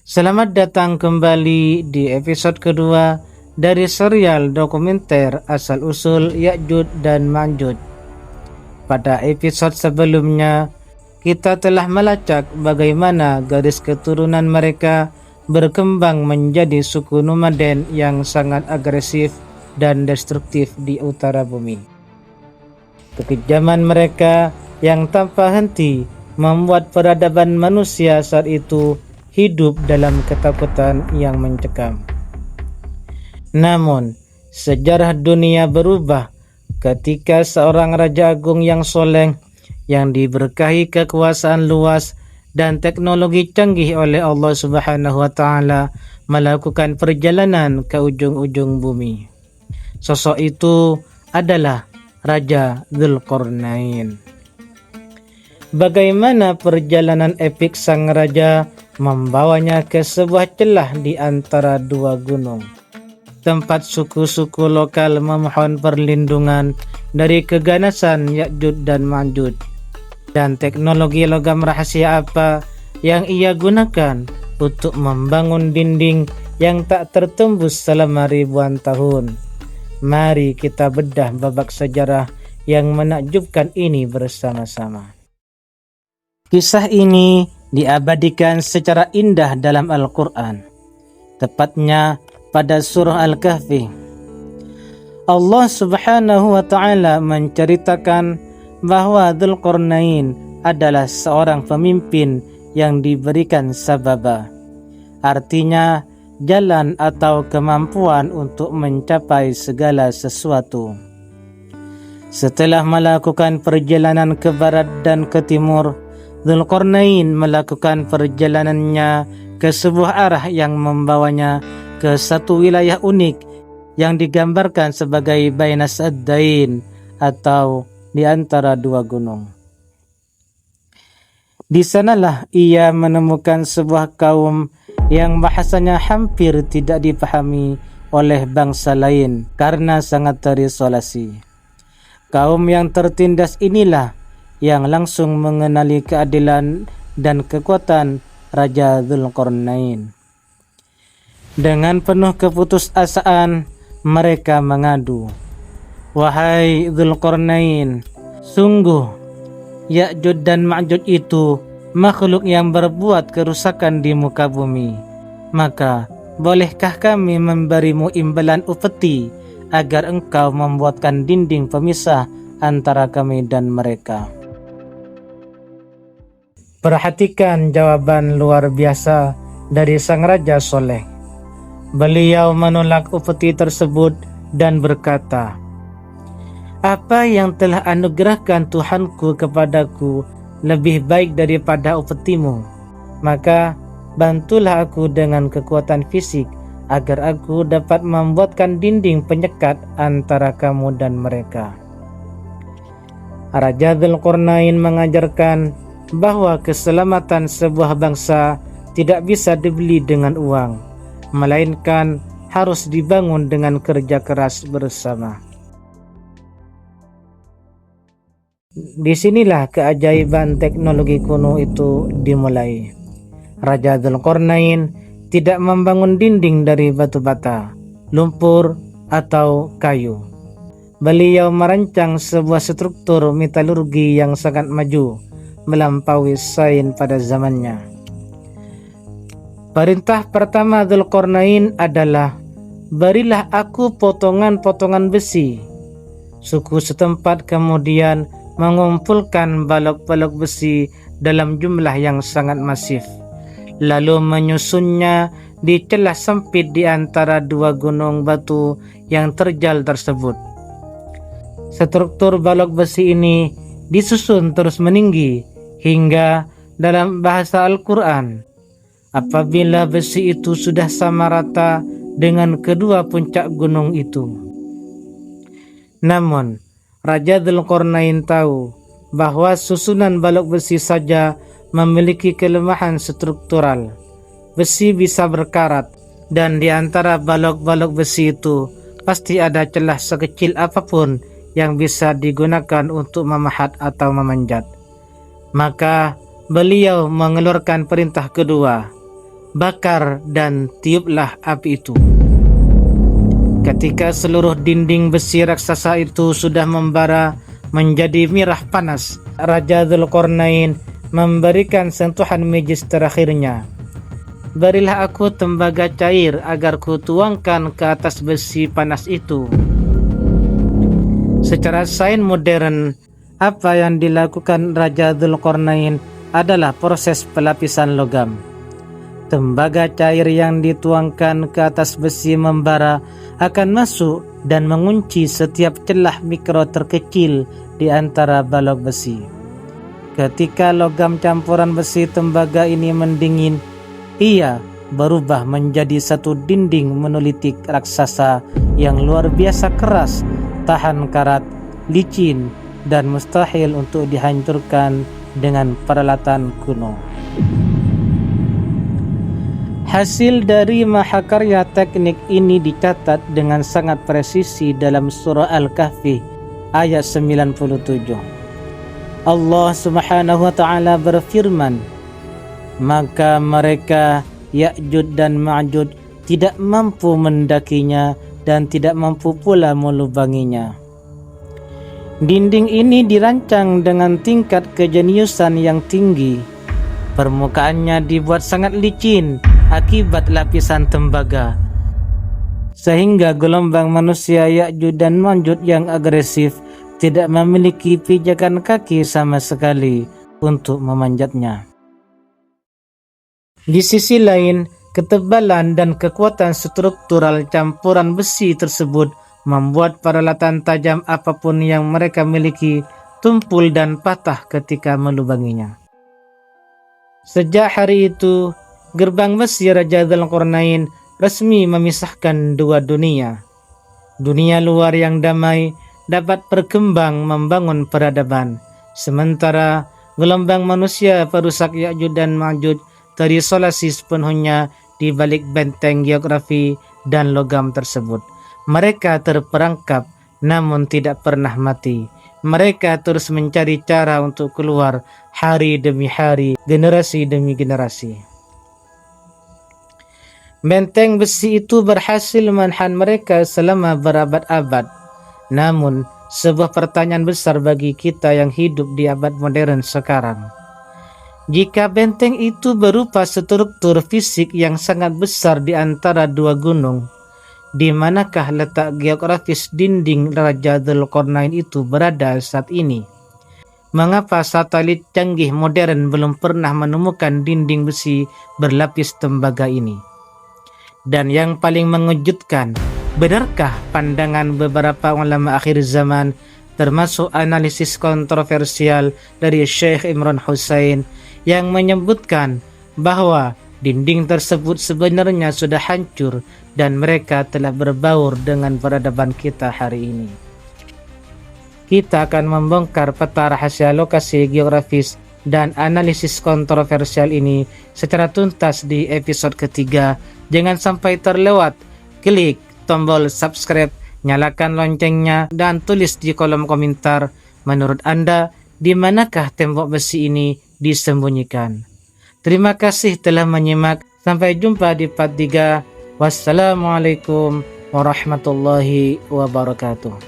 Selamat datang kembali di episode kedua dari serial dokumenter asal-usul Ya'juj dan Ma'juj. Pada episode sebelumnya, kita telah melacak bagaimana garis keturunan mereka berkembang menjadi suku nomaden yang sangat agresif dan destruktif di utara bumi. Kekejaman mereka yang tanpa henti membuat peradaban manusia saat itu hidup dalam ketakutan yang mencekam. Namun, sejarah dunia berubah ketika seorang raja agung yang soleh, yang diberkahi kekuasaan luas dan teknologi canggih oleh Allah Subhanahu wa Ta'ala, melakukan perjalanan ke ujung-ujung bumi. Sosok itu adalah Raja Dzulqarnain. Bagaimana perjalanan epik sang raja membawanya ke sebuah celah di antara dua gunung, tempat suku-suku lokal memohon perlindungan dari keganasan Ya'juj dan Ma'juj, dan teknologi logam rahasia apa yang ia gunakan untuk membangun dinding yang tak tertembus selama ribuan tahun. Mari kita bedah babak sejarah yang menakjubkan ini bersama-sama. Kisah ini diabadikan secara indah dalam Al-Quran, tepatnya pada surah Al-Kahfi. Allah Subhanahu wa Ta'ala menceritakan bahwa Dzulqarnain adalah seorang pemimpin yang diberikan sababa, artinya jalan atau kemampuan untuk mencapai segala sesuatu. Setelah melakukan perjalanan ke barat dan ke timur, Dzulqarnain melakukan perjalanannya ke sebuah arah yang membawanya ke satu wilayah unik yang digambarkan sebagai Bainas ad-Dain atau di antara dua gunung. Di sanalah ia menemukan sebuah kaum yang bahasanya hampir tidak dipahami oleh bangsa lain karena sangat terisolasi. Kaum yang tertindas inilah yang langsung mengenali keadilan dan kekuatan Raja Dzulqarnain. Dengan penuh keputusasaan, mereka mengadu, "Wahai Dzulqarnain, sungguh Ya'juj dan Ma'juj itu makhluk yang berbuat kerusakan di muka bumi. Maka, bolehkah kami memberimu imbalan upeti agar engkau membuatkan dinding pemisah antara kami dan mereka?" Perhatikan jawaban luar biasa dari sang raja soleh. Beliau menolak upeti tersebut dan berkata, "Apa yang telah anugerahkan Tuhanku kepadaku lebih baik daripada upetimu. Maka bantulah aku dengan kekuatan fisik agar aku dapat membuatkan dinding penyekat antara kamu dan mereka." Raja Dzulqarnain mengajarkan bahwa keselamatan sebuah bangsa tidak bisa dibeli dengan uang, melainkan harus dibangun dengan kerja keras bersama. Disinilah keajaiban teknologi kuno itu dimulai. Raja Dzulqarnain tidak membangun dinding dari batu bata, lumpur, atau kayu. Beliau merancang sebuah struktur metalurgi yang sangat maju, melampaui sains pada zamannya. Perintah pertama Dzulqarnain adalah, "Berilah aku potongan-potongan besi." Suku setempat kemudian mengumpulkan balok-balok besi dalam jumlah yang sangat masif, lalu menyusunnya di celah sempit di antara dua gunung batu yang terjal tersebut. Struktur balok besi ini disusun terus meninggi hingga dalam bahasa Al-Quran, apabila besi itu sudah sama rata dengan kedua puncak gunung itu. Namun, Raja Dzulqarnain tahu bahwa susunan balok besi saja memiliki kelemahan struktural. Besi bisa berkarat, dan di antara balok-balok besi itu pasti ada celah sekecil apapun yang bisa digunakan untuk memahat atau memanjat. Maka beliau mengeluarkan perintah kedua, bakar dan tiuplah api itu. Ketika seluruh dinding besi raksasa itu sudah membara menjadi merah panas, Raja Dzulqarnain memberikan sentuhan magis terakhirnya. Berilah aku tembaga cair agar ku tuangkan ke atas besi panas itu. Secara sains modern, apa yang dilakukan Raja Dzulqarnain adalah proses pelapisan logam. Tembaga cair yang dituangkan ke atas besi membara akan masuk dan mengunci setiap celah mikro terkecil di antara balok besi. Ketika logam campuran besi tembaga ini mendingin, ia berubah menjadi satu dinding monolitik raksasa yang luar biasa keras, tahan karat, licin, dan mustahil untuk dihancurkan dengan peralatan kuno. Hasil dari mahakarya teknik ini dicatat dengan sangat presisi dalam surah Al-Kahfi ayat 97. Allah Subhanahu wa taala berfirman, maka mereka Ya'juj dan Ma'juj tidak mampu mendakinya dan tidak mampu pula melubanginya. Dinding ini dirancang dengan tingkat kejeniusan yang tinggi. Permukaannya dibuat sangat licin akibat lapisan tembaga, sehingga gelombang manusia Ya'juj dan Ma'juj yang agresif tidak memiliki pijakan kaki sama sekali untuk memanjatnya. Di sisi lain, ketebalan dan kekuatan struktural campuran besi tersebut membuat peralatan tajam apapun yang mereka miliki tumpul dan patah ketika melubanginya. Sejak hari itu, gerbang besi Raja Dzulqarnain resmi memisahkan dua dunia. Dunia luar yang damai dapat berkembang membangun peradaban, sementara gelombang manusia perusak Ya'juj dan Ma'juj terisolasi sepenuhnya di balik benteng geografi dan logam tersebut. Mereka terperangkap namun tidak pernah mati. Mereka terus mencari cara untuk keluar hari demi hari, generasi demi generasi. Benteng besi itu berhasil menahan mereka selama berabad-abad. Namun, sebuah pertanyaan besar bagi kita yang hidup di abad modern sekarang. Jika benteng itu berupa struktur fisik yang sangat besar di antara dua gunung, di manakah letak geografis dinding Raja Dzulqarnain itu berada saat ini? Mengapa satelit canggih modern belum pernah menemukan dinding besi berlapis tembaga ini? Dan yang paling mengejutkan, benarkah pandangan beberapa ulama akhir zaman, termasuk analisis kontroversial dari Syekh Imran Hussein, yang menyebutkan bahwa dinding tersebut sebenarnya sudah hancur dan mereka telah berbaur dengan peradaban kita hari ini? Kita akan membongkar peta rahasia lokasi geografis dan analisis kontroversial ini secara tuntas di episode ketiga. Jangan sampai terlewat. Klik tombol subscribe, nyalakan loncengnya, dan tulis di kolom komentar, menurut Anda, di manakah tembok besi ini disembunyikan? Terima kasih telah menyimak. Sampai jumpa di part 3. Wassalamualaikum warahmatullahi wabarakatuh.